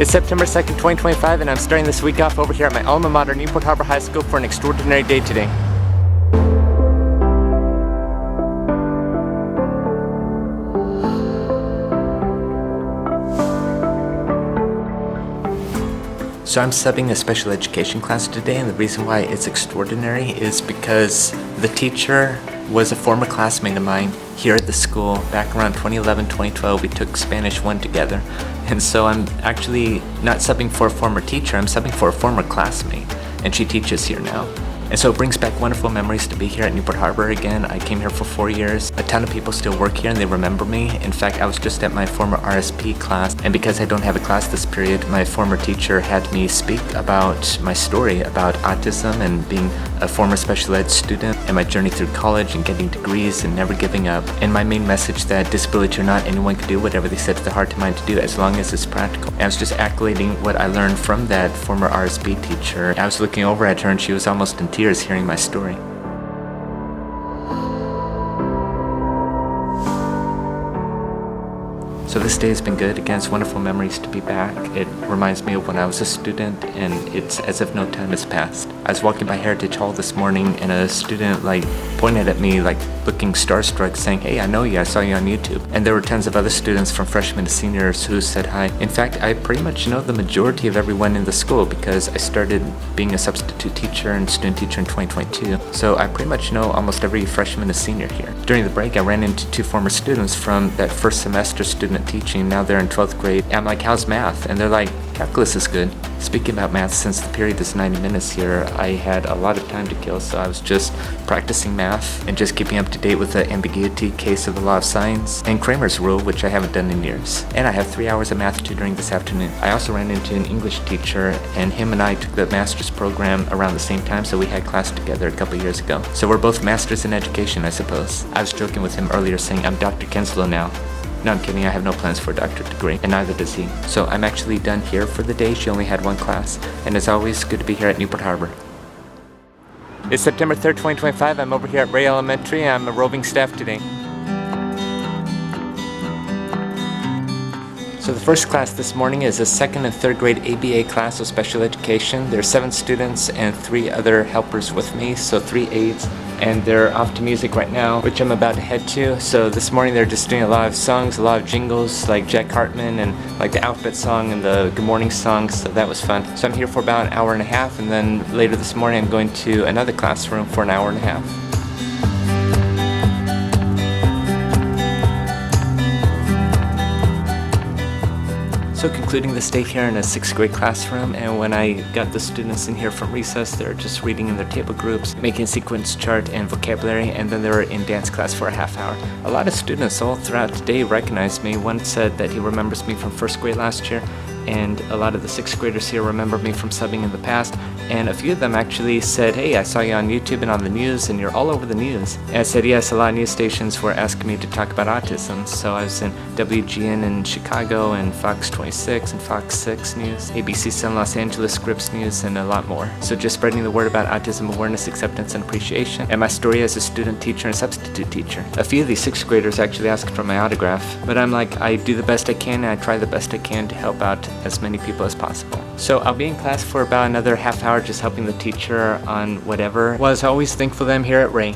It's September 2nd, 2025, and I'm starting this week off over here at my alma mater, Newport Harbor High School, for an extraordinary day today. So I'm subbing a special education class today, and the reason why it's extraordinary is because the teacher was a former classmate of mine here at the school. Back around 2011, 2012, we took Spanish 1 together. And so I'm actually not subbing for a former teacher, I'm subbing for a former classmate, and she teaches here now. And so it brings back wonderful memories to be here at Newport Harbor again. I came here for 4 years. A ton of people still work here and they remember me. In fact, I was just at my former RSP class, and because I don't have a class this period, my former teacher had me speak about my story about autism and being a former special ed student and my journey through college and getting degrees and never giving up. And my main message that disability or not, anyone can do whatever they set to the heart and mind to do as long as it's practical. And I was just accolading what I learned from that former RSP teacher. I was looking over at her and she was almost in tears hearing my story. So this day has been good. Again, it's wonderful memories to be back. It reminds me of when I was a student, and it's as if no time has passed. I was walking by Heritage Hall this morning and a student pointed at me looking starstruck, saying, "Hey, I know you, I saw you on YouTube." And there were tons of other students from freshmen to seniors who said hi. In fact, I pretty much know the majority of everyone in the school because I started being a substitute teacher and student teacher in 2022. So I pretty much know almost every freshman to senior here. During the break, I ran into 2 former students from that first semester student teaching. Now they're in 12th grade. I'm like, "How's math?" And they're like, "Calculus is good." Speaking about math, since the period is 90 minutes here, I had a lot of time to kill, so I was just practicing math and just keeping up to date with the ambiguity case of the law of science and Kramer's rule, which I haven't done in years. And I have 3 hours of math tutoring this afternoon. I also ran into an English teacher, and him and I took the master's program around the same time, so we had class together a couple years ago. So we're both masters in education, I suppose. I was joking with him earlier saying, "I'm Dr. Kenslow now." No, I'm kidding, I have no plans for a doctorate degree, and neither does he. So I'm actually done here for the day. She only had 1 class, and as always, good to be here at Newport Harbor. It's September 3rd, 2025. I'm over here at Ray Elementary. I'm a roving staff today. So the first class this morning is a 2nd and 3rd grade ABA class of special education. There are 7 students and 3 other helpers with me, so 3 aides. And they're off to music right now, which I'm about to head to. So this morning they're just doing a lot of songs, a lot of jingles, like Jack Hartman and like the Alphabet song and the Good Morning song, so that was fun. So I'm here for about an hour and a half, and then later this morning I'm going to another classroom for an hour and a half. So concluding this day here in a 6th grade classroom, and when I got the students in here from recess, they're just reading in their table groups, making a sequence chart and vocabulary, and then they were in dance class for a half hour. A lot of students all throughout today recognized me. One said that he remembers me from 1st grade last year, and a lot of the 6th graders here remember me from subbing in the past, and a few of them actually said, "Hey, I saw you on YouTube and on the news, and you're all over the news." And I said, yes, a lot of news stations were asking me to talk about autism, so I was in WGN in Chicago, and Fox 26 and Fox 6 News, ABC 7 Los Angeles, Scripps News, and a lot more. So just spreading the word about autism awareness, acceptance, and appreciation, and my story as a student teacher and substitute teacher. A few of these 6th graders actually asked for my autograph, but I'm like, I do the best I can, and I try the best I can to help out as many people as possible. So I'll be in class for about another half hour just helping the teacher on whatever. Well, as always, thankful that I'm here at Ray.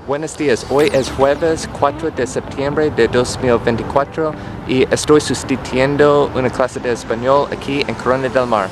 Buenos días, hoy es jueves 4 de septiembre de 2024 y estoy sustituyendo una clase de español aquí en Corona del Mar.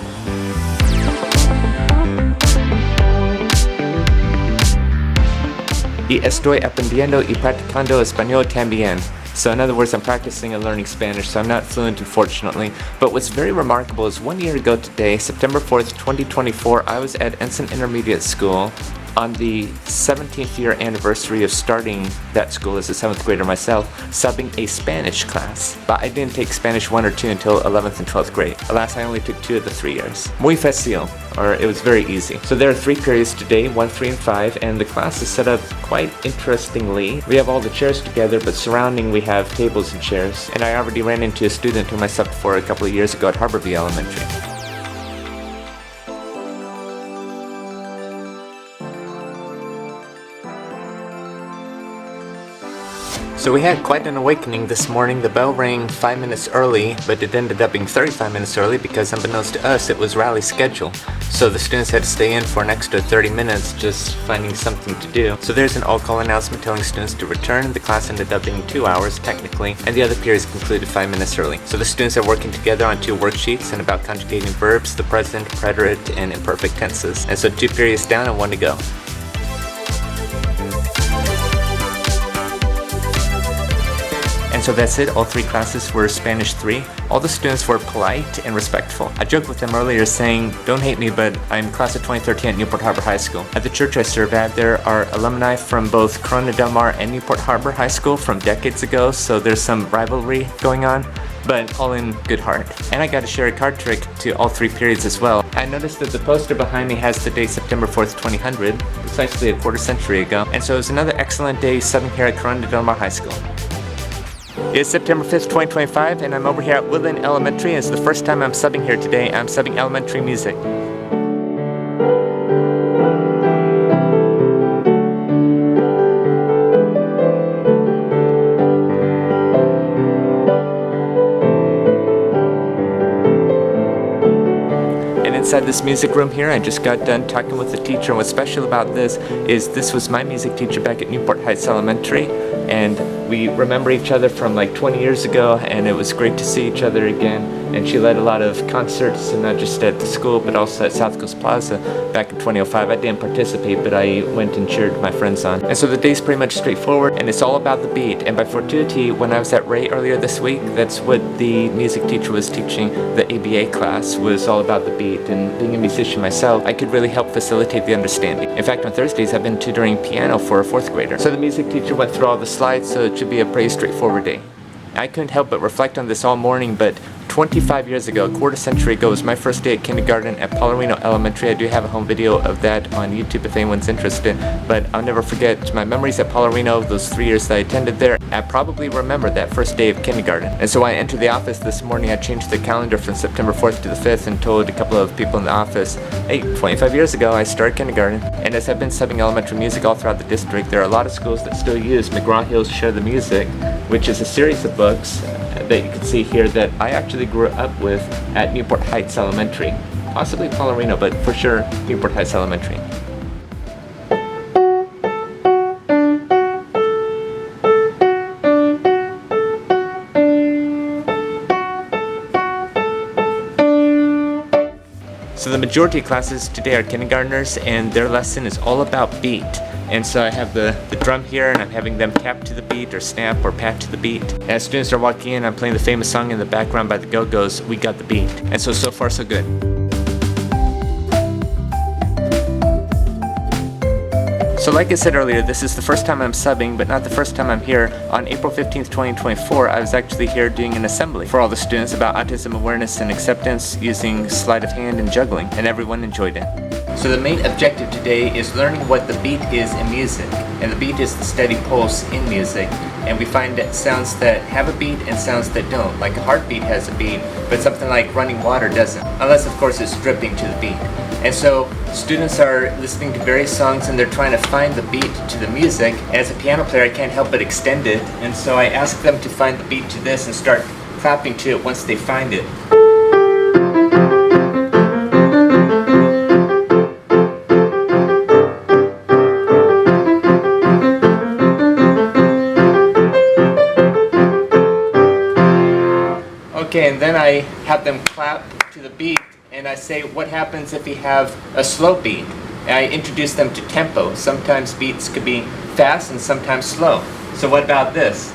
Y estoy aprendiendo y practicando español también. So in other words, I'm practicing and learning Spanish, so I'm not fluent, unfortunately. But what's very remarkable is 1 year ago today, September 4th, 2024, I was at Ensign Intermediate School on the 17th year anniversary of starting that school as a 7th grader myself, subbing a Spanish class. But I didn't take Spanish 1 or 2 until 11th and 12th grade. Alas, I only took 2 of the 3 years. Muy fácil, or it was very easy. So there are 3 periods today, 1, 3, and 5, and the class is set up quite interestingly. We have all the chairs together, but surrounding we have tables and chairs. And I already ran into a student whom I subbed for a couple of years ago at Harborview Elementary. So we had quite an awakening this morning. The bell rang 5 minutes early, but it ended up being 35 minutes early because unbeknownst to us, it was rally schedule. So the students had to stay in for an extra 30 minutes just finding something to do. So there's an all-call announcement telling students to return. The class ended up being 2 hours technically, and the other periods concluded 5 minutes early. So the students are working together on 2 worksheets and about conjugating verbs, the present, preterite, and imperfect tenses. And so 2 periods down and 1 to go. And so that's it, all 3 classes were Spanish 3. All the students were polite and respectful. I joked with them earlier saying, don't hate me, but I'm class of 2013 at Newport Harbor High School. At the church I serve at, there are alumni from both Corona Del Mar and Newport Harbor High School from decades ago, so there's some rivalry going on, but all in good heart. And I got to share a card trick to all 3 periods as well. I noticed that the poster behind me has the date September 4th, 2000, precisely a quarter century ago, and so it was another excellent day subbing here at Corona Del Mar High School. It's September 5th, 2025, and I'm over here at Woodland Elementary. It's the first time I'm subbing here today. I'm subbing elementary music. And inside this music room here, I just got done talking with the teacher, and what's special about this is this was my music teacher back at Newport Heights Elementary, and we remember each other from like 20 years ago, and it was great to see each other again. And she led a lot of concerts, and not just at the school, but also at South Coast Plaza back in 2005. I didn't participate, but I went and cheered my friends on. And so the day's pretty much straightforward, and it's all about the beat. And by fortuity, when I was at Ray earlier this week, that's what the music teacher was teaching. The ABA class was all about the beat, and being a musician myself, I could really help facilitate the understanding. In fact, on Thursdays, I've been tutoring piano for a 4th grader. So the music teacher went through all the slides, so it should be a pretty straightforward day. I couldn't help but reflect on this all morning, but 25 years ago, a quarter century ago, was my first day at kindergarten at Paularino Elementary. I do have a home video of that on YouTube if anyone's interested, but I'll never forget my memories at Paularino, those 3 years that I attended there. I probably remember that first day of kindergarten. And so when I entered the office this morning, I changed the calendar from September 4th to the 5th and told a couple of people in the office, hey, 25 years ago, I started kindergarten. And as I've been subbing elementary music all throughout the district, there are a lot of schools that still use McGraw-Hill's Share the Music, which is a series of books that you can see here that I actually grew up with at Newport Heights Elementary. Possibly Paularino, but for sure Newport Heights Elementary. So the majority of classes today are kindergartners, and their lesson is all about beat. And so I have the drum here, and I'm having them tap to the beat or snap or pat to the beat. And as students are walking in, I'm playing the famous song in the background by the Go-Go's, We Got the Beat. And so far so good. So like I said earlier, this is the first time I'm subbing, but not the first time I'm here. On April 15th, 2024, I was actually here doing an assembly for all the students about autism awareness and acceptance using sleight of hand and juggling, and everyone enjoyed it. So the main objective today is learning what the beat is in music, and the beat is the steady pulse in music. And we find that sounds that have a beat and sounds that don't. Like a heartbeat has a beat, but something like running water doesn't, unless of course it's dripping to the beat. And so students are listening to various songs and they're trying to find the beat to the music. As a piano player, I can't help but extend it, and so I ask them to find the beat to this and start clapping to it once they find it. Okay, and then I have them clap to the beat, and I say, what happens if you have a slow beat? And I introduce them to tempo. Sometimes beats could be fast and sometimes slow. So what about this?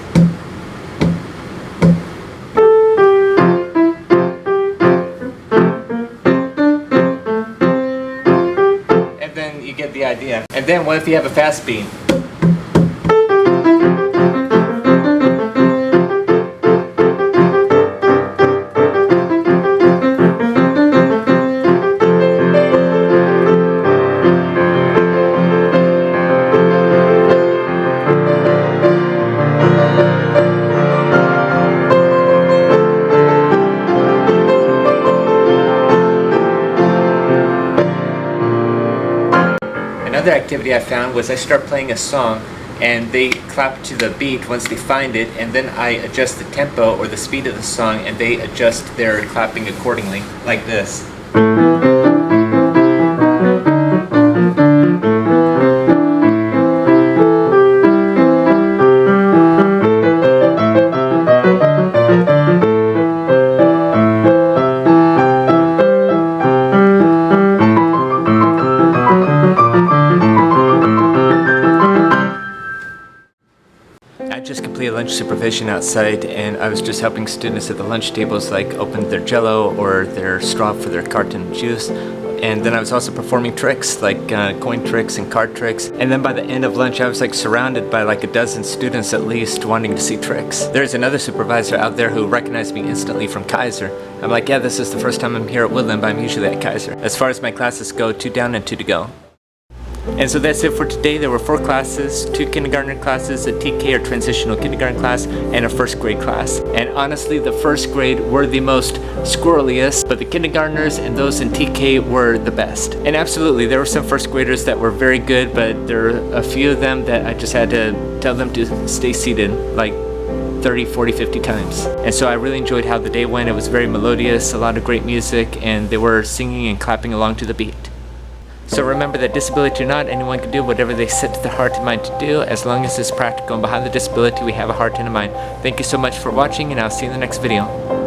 And then you get the idea. And then what if you have a fast beat? Another activity I found was I start playing a song and they clap to the beat once they find it, and then I adjust the tempo or the speed of the song, and they adjust their clapping accordingly, like this. I just completed lunch supervision outside, and I was just helping students at the lunch tables like open their jello or their straw for their carton juice. And then I was also performing tricks like coin tricks and card tricks. And then by the end of lunch I was like surrounded by like a dozen students at least wanting to see tricks. There's another supervisor out there who recognized me instantly from Kaiser. I'm like, yeah, this is the first time I'm here at Woodland, but I'm usually at Kaiser. As far as my classes go, 2 down and 2 to go. And so that's it for today. There were 4 classes, 2 kindergarten classes, a TK or transitional kindergarten class, and a first grade class. And honestly, the first grade were the most squirreliest, but the kindergartners and those in TK were the best. And absolutely, there were some first graders that were very good, but there are a few of them that I just had to tell them to stay seated, like 30, 40, 50 times. And so I really enjoyed how the day went. It was very melodious, a lot of great music, and they were singing and clapping along to the beat. So remember that disability or not, anyone can do whatever they set to their heart and mind to do, as long as it's practical, and behind the disability we have a heart and a mind. Thank you so much for watching, and I'll see you in the next video.